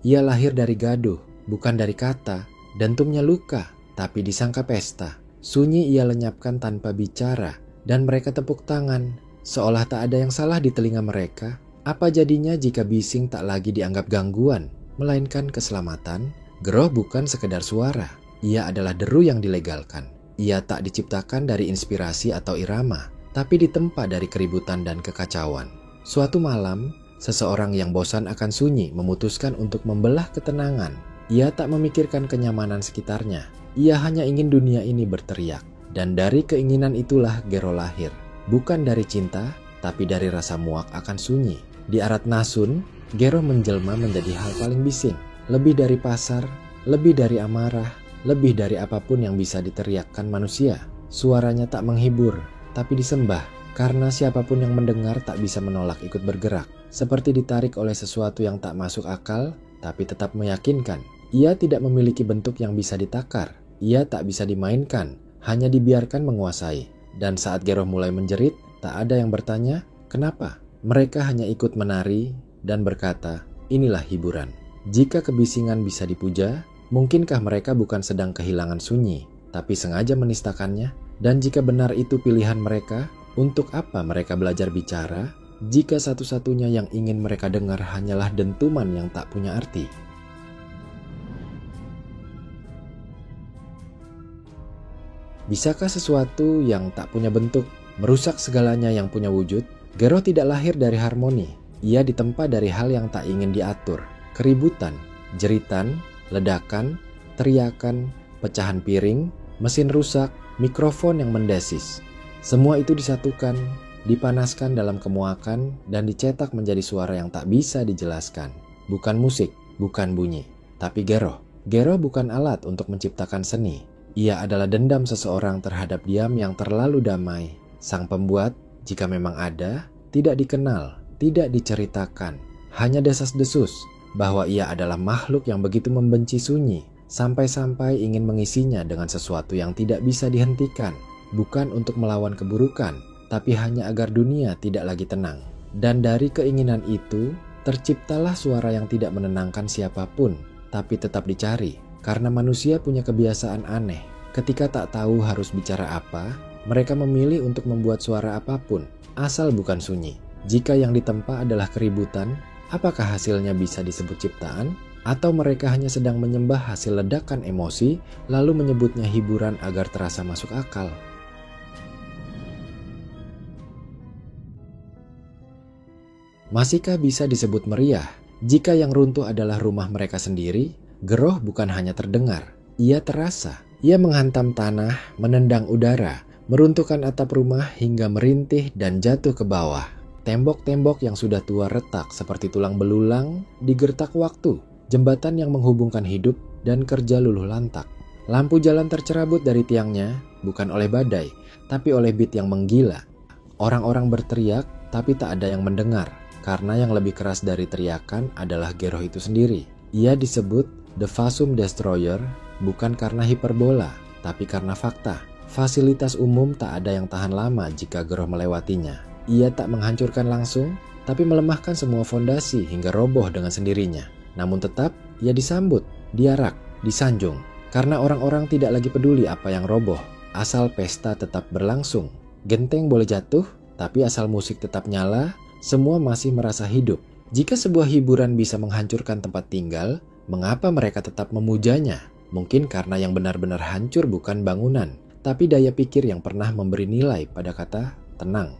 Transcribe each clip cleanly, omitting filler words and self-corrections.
Ia lahir dari gaduh, bukan dari kata. Dentumnya luka, tapi disangka pesta. Sunyi ia lenyapkan tanpa bicara, dan mereka tepuk tangan, seolah tak ada yang salah di telinga mereka. Apa jadinya jika bising tak lagi dianggap gangguan, melainkan keselamatan? Geroh bukan sekedar suara, ia adalah deru yang dilegalkan. Ia tak diciptakan dari inspirasi atau irama, tapi ditempa dari keributan dan kekacauan. Suatu malam, seseorang yang bosan akan sunyi memutuskan untuk membelah ketenangan. Ia tak memikirkan kenyamanan sekitarnya. Ia hanya ingin dunia ini berteriak. Dan dari keinginan itulah Geroh lahir. Bukan dari cinta, tapi dari rasa muak akan sunyi. Di Arat Nasun, Geroh menjelma menjadi hal paling bising. Lebih dari pasar, lebih dari amarah, lebih dari apapun yang bisa diteriakkan manusia. Suaranya tak menghibur, tapi disembah. Karena siapapun yang mendengar tak bisa menolak ikut bergerak. Seperti ditarik oleh sesuatu yang tak masuk akal, tapi tetap meyakinkan. Ia tidak memiliki bentuk yang bisa ditakar. Ia tak bisa dimainkan, hanya dibiarkan menguasai. Dan saat Geroh mulai menjerit, tak ada yang bertanya, kenapa? Mereka hanya ikut menari dan berkata, inilah hiburan. Jika kebisingan bisa dipuja, mungkinkah mereka bukan sedang kehilangan sunyi, tapi sengaja menistakannya? Dan jika benar itu pilihan mereka, untuk apa mereka belajar bicara, jika satu-satunya yang ingin mereka dengar hanyalah dentuman yang tak punya arti? Bisakah sesuatu yang tak punya bentuk merusak segalanya yang punya wujud? Geroh tidak lahir dari harmoni. Ia ditempa dari hal yang tak ingin diatur. Keributan, jeritan, ledakan, teriakan, pecahan piring, mesin rusak, mikrofon yang mendesis. Semua itu disatukan, dipanaskan dalam kemuakan, dan dicetak menjadi suara yang tak bisa dijelaskan. Bukan musik, bukan bunyi, tapi Geroh. Geroh bukan alat untuk menciptakan seni. Ia adalah dendam seseorang terhadap diam yang terlalu damai. Sang pembuat, jika memang ada, tidak dikenal, tidak diceritakan. Hanya desas-desus bahwa ia adalah makhluk yang begitu membenci sunyi, sampai-sampai ingin mengisinya dengan sesuatu yang tidak bisa dihentikan. Bukan untuk melawan keburukan, tapi hanya agar dunia tidak lagi tenang. Dan dari keinginan itu, terciptalah suara yang tidak menenangkan siapapun, tapi tetap dicari. Karena manusia punya kebiasaan aneh. Ketika tak tahu harus bicara apa, mereka memilih untuk membuat suara apapun, asal bukan sunyi. Jika yang ditempa adalah keributan, apakah hasilnya bisa disebut ciptaan? Atau mereka hanya sedang menyembah hasil ledakan emosi, lalu menyebutnya hiburan agar terasa masuk akal? Masihkah bisa disebut meriah jika yang runtuh adalah rumah mereka sendiri? Geroh bukan hanya terdengar, ia terasa. Ia menghantam tanah, menendang udara, meruntuhkan atap rumah hingga merintih dan jatuh ke bawah. Tembok-tembok yang sudah tua retak seperti tulang belulang digertak waktu. Jembatan yang menghubungkan hidup dan kerja luluh lantak. Lampu jalan tercerabut dari tiangnya, bukan oleh badai, tapi oleh beat yang menggila. Orang-orang berteriak, tapi tak ada yang mendengar. Karena yang lebih keras dari teriakan adalah Geroh itu sendiri. Ia disebut The Fasum Destroyer bukan karena hiperbola, tapi karena fakta. Fasilitas umum tak ada yang tahan lama jika Geroh melewatinya. Ia tak menghancurkan langsung, tapi melemahkan semua fondasi hingga roboh dengan sendirinya. Namun tetap, ia disambut, diarak, disanjung. Karena orang-orang tidak lagi peduli apa yang roboh, asal pesta tetap berlangsung. Genteng boleh jatuh, tapi asal musik tetap nyala, semua masih merasa hidup. Jika sebuah hiburan bisa menghancurkan tempat tinggal, mengapa mereka tetap memujanya? Mungkin karena yang benar-benar hancur bukan bangunan, tapi daya pikir yang pernah memberi nilai pada kata tenang.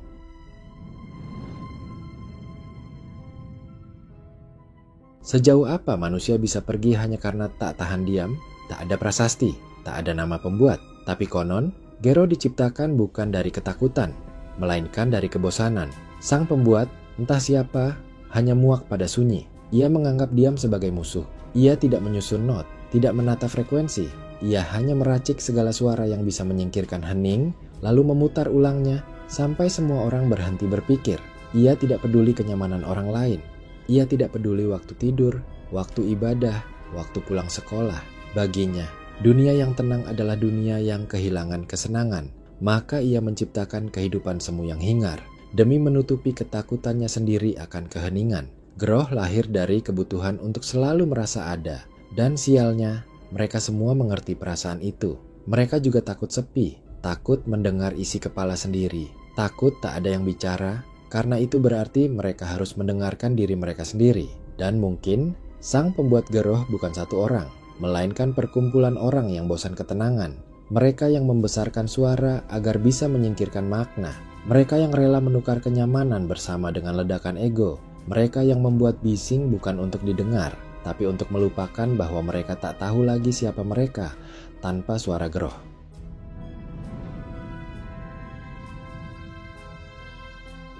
Sejauh apa manusia bisa pergi hanya karena tak tahan diam? Tak ada prasasti, tak ada nama pembuat. Tapi konon, Geroh diciptakan bukan dari ketakutan, melainkan dari kebosanan. Sang pembuat, entah siapa, hanya muak pada sunyi. Ia menganggap diam sebagai musuh. Ia tidak menyusun not, tidak menata frekuensi. Ia hanya meracik segala suara yang bisa menyingkirkan hening, lalu memutar ulangnya sampai semua orang berhenti berpikir. Ia tidak peduli kenyamanan orang lain. Ia tidak peduli waktu tidur, waktu ibadah, waktu pulang sekolah. Baginya, dunia yang tenang adalah dunia yang kehilangan kesenangan. Maka ia menciptakan kehidupan semu yang hingar, demi menutupi ketakutannya sendiri akan keheningan. Groh lahir dari kebutuhan untuk selalu merasa ada. Dan sialnya, mereka semua mengerti perasaan itu. Mereka juga takut sepi, takut mendengar isi kepala sendiri, takut tak ada yang bicara, karena itu berarti mereka harus mendengarkan diri mereka sendiri. Dan mungkin, sang pembuat Groh bukan satu orang, melainkan perkumpulan orang yang bosan ketenangan. Mereka yang membesarkan suara agar bisa menyingkirkan makna. Mereka yang rela menukar kenyamanan bersama dengan ledakan ego. Mereka yang membuat bising bukan untuk didengar, tapi untuk melupakan bahwa mereka tak tahu lagi siapa mereka tanpa suara Groh.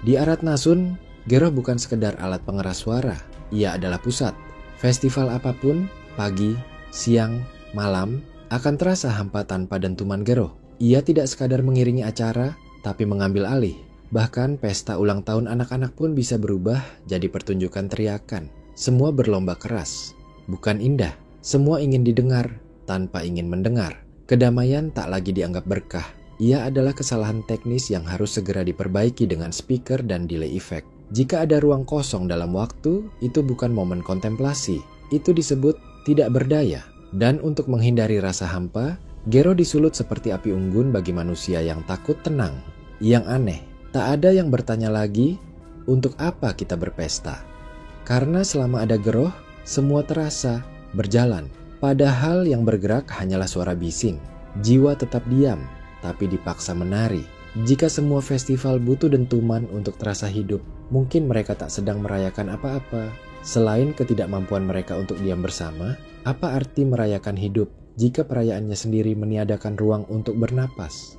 Di Arat Nasun, Groh bukan sekedar alat pengeras suara. Ia adalah pusat. Festival apapun, pagi, siang, malam, akan terasa hampa tanpa dentuman Groh. Ia tidak sekadar mengiringi acara, tapi mengambil alih. Bahkan pesta ulang tahun anak-anak pun bisa berubah jadi pertunjukan teriakan. Semua berlomba keras. Bukan indah, semua ingin didengar tanpa ingin mendengar. Kedamaian tak lagi dianggap berkah. Ia adalah kesalahan teknis yang harus segera diperbaiki dengan speaker dan delay effect. Jika ada ruang kosong dalam waktu, itu bukan momen kontemplasi. Itu disebut tidak berdaya. Dan untuk menghindari rasa hampa, Groh disulut seperti api unggun bagi manusia yang takut tenang. Yang aneh, tak ada yang bertanya lagi, untuk apa kita berpesta? Karena selama ada Groh, semua terasa berjalan. Padahal yang bergerak hanyalah suara bising. Jiwa tetap diam, tapi dipaksa menari. Jika semua festival butuh dentuman untuk terasa hidup, mungkin mereka tak sedang merayakan apa-apa. Selain ketidakmampuan mereka untuk diam bersama, apa arti merayakan hidup jika perayaannya sendiri meniadakan ruang untuk bernapas?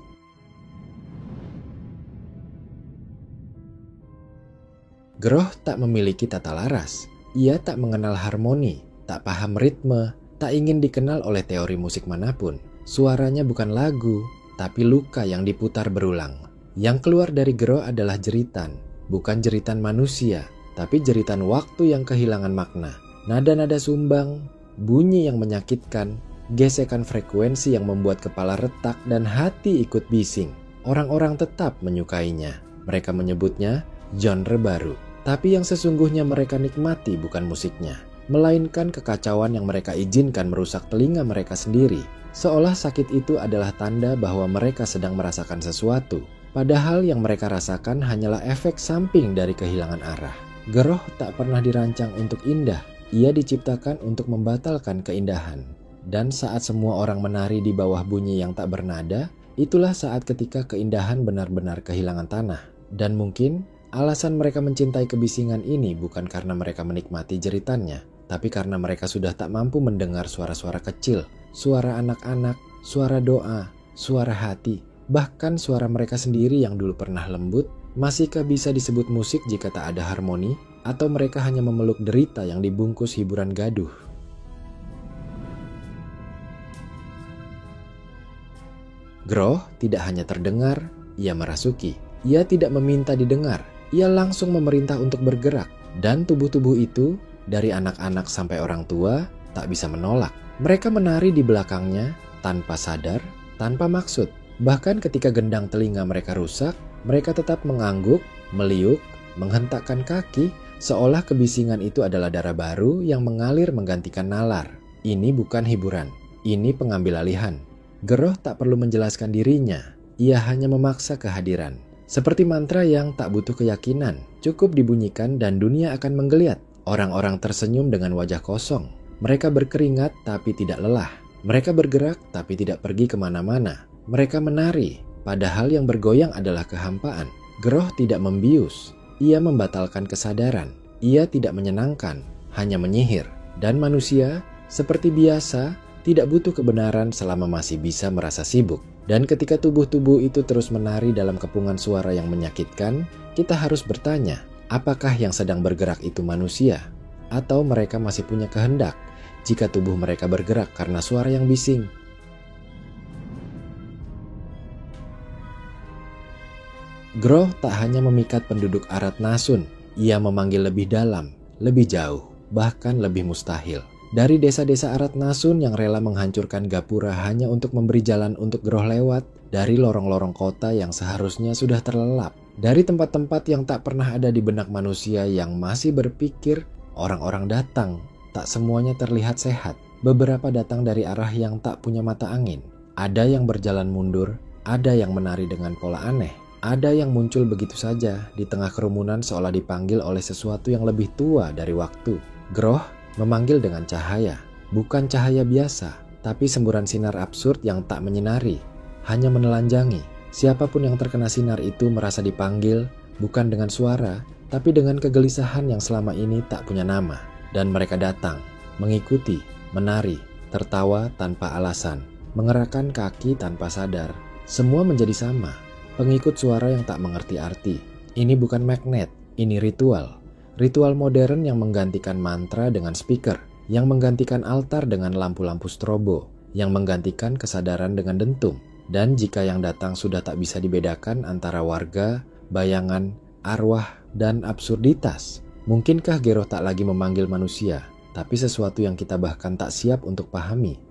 Groh tak memiliki tata laras. Ia tak mengenal harmoni, tak paham ritme, tak ingin dikenal oleh teori musik manapun. Suaranya bukan lagu, tapi luka yang diputar berulang. Yang keluar dari Groh adalah jeritan, bukan jeritan manusia, tapi jeritan waktu yang kehilangan makna. Nada-nada sumbang, bunyi yang menyakitkan, gesekan frekuensi yang membuat kepala retak dan hati ikut bising. Orang-orang tetap menyukainya. Mereka menyebutnya genre baru. Tapi yang sesungguhnya mereka nikmati bukan musiknya, melainkan kekacauan yang mereka izinkan merusak telinga mereka sendiri. Seolah sakit itu adalah tanda bahwa mereka sedang merasakan sesuatu. Padahal yang mereka rasakan hanyalah efek samping dari kehilangan arah. Groh tak pernah dirancang untuk indah. Ia diciptakan untuk membatalkan keindahan. Dan saat semua orang menari di bawah bunyi yang tak bernada, itulah saat ketika keindahan benar-benar kehilangan tanah. Dan mungkin alasan mereka mencintai kebisingan ini bukan karena mereka menikmati jeritannya, tapi karena mereka sudah tak mampu mendengar suara-suara kecil, suara anak-anak, suara doa, suara hati, bahkan suara mereka sendiri yang dulu pernah lembut. Masihkah bisa disebut musik jika tak ada harmoni? Atau mereka hanya memeluk derita yang dibungkus hiburan gaduh? Groh tidak hanya terdengar, ia merasuki. Ia tidak meminta didengar. Ia langsung memerintah untuk bergerak, dan tubuh-tubuh itu, dari anak-anak sampai orang tua, tak bisa menolak. Mereka menari di belakangnya, tanpa sadar, tanpa maksud. Bahkan ketika gendang telinga mereka rusak, mereka tetap mengangguk, meliuk, menghentakkan kaki, seolah kebisingan itu adalah darah baru yang mengalir menggantikan nalar. Ini bukan hiburan, ini pengambil alihan. Groh tak perlu menjelaskan dirinya, ia hanya memaksa kehadiran. Seperti mantra yang tak butuh keyakinan, cukup dibunyikan dan dunia akan menggeliat. Orang-orang tersenyum dengan wajah kosong. Mereka berkeringat tapi tidak lelah. Mereka bergerak tapi tidak pergi kemana-mana. Mereka menari, padahal yang bergoyang adalah kehampaan. Groh tidak membius, ia membatalkan kesadaran. Ia tidak menyenangkan, hanya menyihir. Dan manusia, seperti biasa, tidak butuh kebenaran selama masih bisa merasa sibuk. Dan ketika tubuh-tubuh itu terus menari dalam kepungan suara yang menyakitkan, kita harus bertanya, apakah yang sedang bergerak itu manusia? Atau mereka masih punya kehendak jika tubuh mereka bergerak karena suara yang bising? Groh tak hanya memikat penduduk Arat Nasun, ia memanggil lebih dalam, lebih jauh, bahkan lebih mustahil. Dari desa-desa Arat Nasun yang rela menghancurkan gapura hanya untuk memberi jalan untuk Groh lewat, dari lorong-lorong kota yang seharusnya sudah terlelap, Dari tempat-tempat yang tak pernah ada di benak manusia yang masih berpikir, orang-orang datang. Tak semuanya terlihat sehat. Beberapa datang dari arah yang tak punya mata angin. Ada yang berjalan mundur, ada yang menari dengan pola aneh. Ada yang muncul begitu saja di tengah kerumunan seolah dipanggil oleh sesuatu yang lebih tua dari waktu. Groh memanggil dengan cahaya. Bukan cahaya biasa, tapi semburan sinar absurd yang tak menyinari, hanya menelanjangi. Siapapun yang terkena sinar itu merasa dipanggil, bukan dengan suara, tapi dengan kegelisahan yang selama ini tak punya nama. Dan mereka datang, mengikuti, menari, tertawa tanpa alasan, mengerahkan kaki tanpa sadar. Semua menjadi sama, pengikut suara yang tak mengerti arti. Ini bukan magnet, ini ritual. Ritual modern yang menggantikan mantra dengan speaker, yang menggantikan altar dengan lampu-lampu strobo, yang menggantikan kesadaran dengan dentum. Dan jika yang datang sudah tak bisa dibedakan antara warga, bayangan, arwah, dan absurditas, mungkinkah Geroh tak lagi memanggil manusia, tapi sesuatu yang kita bahkan tak siap untuk pahami?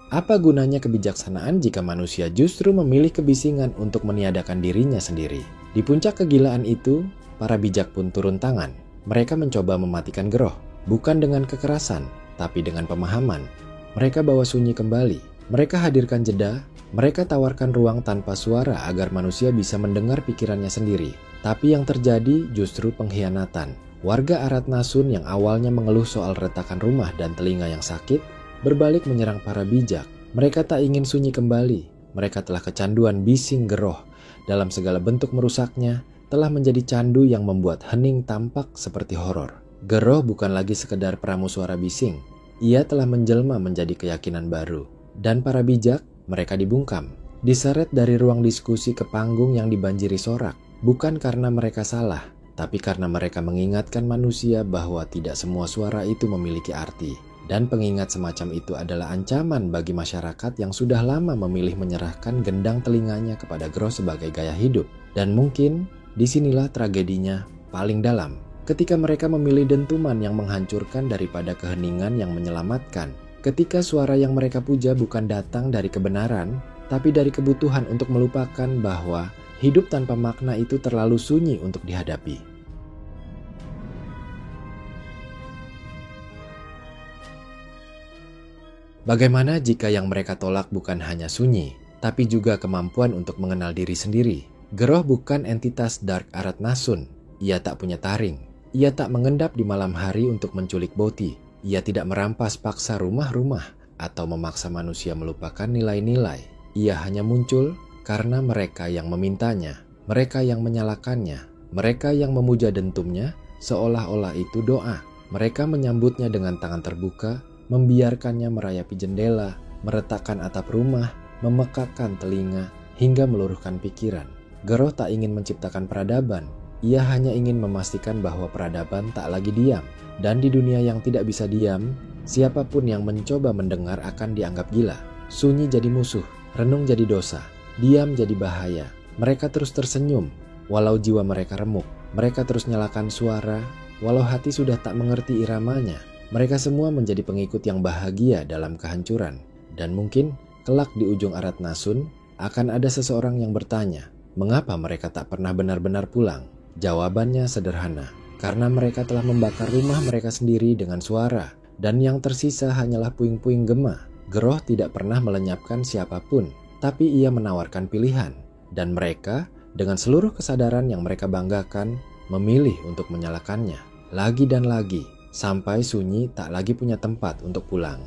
Apa gunanya kebijaksanaan jika manusia justru memilih kebisingan untuk meniadakan dirinya sendiri? Di puncak kegilaan itu, para bijak pun turun tangan. Mereka mencoba mematikan Geroh, bukan dengan kekerasan, tapi dengan pemahaman. Mereka bawa sunyi kembali. Mereka hadirkan jeda. Mereka tawarkan ruang tanpa suara agar manusia bisa mendengar pikirannya sendiri. Tapi yang terjadi justru pengkhianatan. Warga Aratnasun yang awalnya mengeluh soal retakan rumah dan telinga yang sakit, berbalik menyerang para bijak. Mereka tak ingin sunyi kembali. Mereka telah kecanduan bising Geroh. Dalam segala bentuk merusaknya, telah menjadi candu yang membuat hening tampak seperti horor. Geroh bukan lagi sekedar pramusuara bising. Ia telah menjelma menjadi keyakinan baru. Dan para bijak, mereka dibungkam. Diseret dari ruang diskusi ke panggung yang dibanjiri sorak. Bukan karena mereka salah, tapi karena mereka mengingatkan manusia bahwa tidak semua suara itu memiliki arti. Dan pengingat semacam itu adalah ancaman bagi masyarakat yang sudah lama memilih menyerahkan gendang telinganya kepada Geroh sebagai gaya hidup. Dan mungkin disinilah tragedinya paling dalam. Ketika mereka memilih dentuman yang menghancurkan daripada keheningan yang menyelamatkan. Ketika suara yang mereka puja bukan datang dari kebenaran, tapi dari kebutuhan untuk melupakan bahwa hidup tanpa makna itu terlalu sunyi untuk dihadapi. Bagaimana jika yang mereka tolak bukan hanya sunyi, tapi juga kemampuan untuk mengenal diri sendiri? Geroh bukan entitas Dark Aratnasun. Ia tak punya taring. Ia tak mengendap di malam hari untuk menculik Boti. Ia tidak merampas paksa rumah-rumah atau memaksa manusia melupakan nilai-nilai. Ia hanya muncul karena mereka yang memintanya, mereka yang menyalakannya, mereka yang memuja dentumnya seolah-olah itu doa. Mereka menyambutnya dengan tangan terbuka, membiarkannya merayapi jendela, meretakkan atap rumah, memekakkan telinga, hingga meluruhkan pikiran. Geroh tak ingin menciptakan peradaban. Ia hanya ingin memastikan bahwa peradaban tak lagi diam. Dan di dunia yang tidak bisa diam, siapapun yang mencoba mendengar akan dianggap gila. Sunyi jadi musuh, renung jadi dosa, diam jadi bahaya. Mereka terus tersenyum, walau jiwa mereka remuk. Mereka terus nyalakan suara, walau hati sudah tak mengerti iramanya. Mereka semua menjadi pengikut yang bahagia dalam kehancuran. Dan mungkin, kelak di ujung Aratnasun, akan ada seseorang yang bertanya, mengapa mereka tak pernah benar-benar pulang? Jawabannya sederhana, karena mereka telah membakar rumah mereka sendiri dengan suara, dan yang tersisa hanyalah puing-puing gema. Geroh tidak pernah melenyapkan siapapun, tapi ia menawarkan pilihan, dan mereka, dengan seluruh kesadaran yang mereka banggakan, memilih untuk menyalakannya, lagi dan lagi, sampai sunyi tak lagi punya tempat untuk pulang.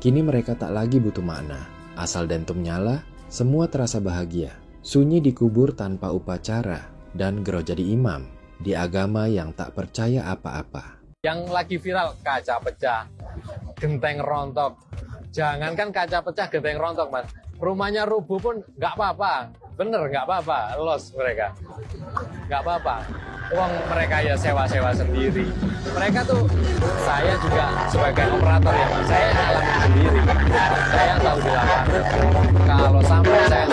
Kini mereka tak lagi butuh makna, asal dentum nyala, semua terasa bahagia. Sunyi dikubur tanpa upacara, dan Geroh jadi imam di agama yang tak percaya apa-apa. Yang lagi viral, kaca pecah, genteng rontok. Jangankan kaca pecah, genteng rontok, Mas. Rumahnya rubuh pun nggak apa-apa. Bener, nggak apa-apa. Los mereka. Nggak apa-apa. Uang mereka ya sewa-sewa sendiri. Mereka tuh, saya juga sebagai operator ya, Mas. Saya alami sendiri. Saya tahu di lapangan. Kalau sampai saya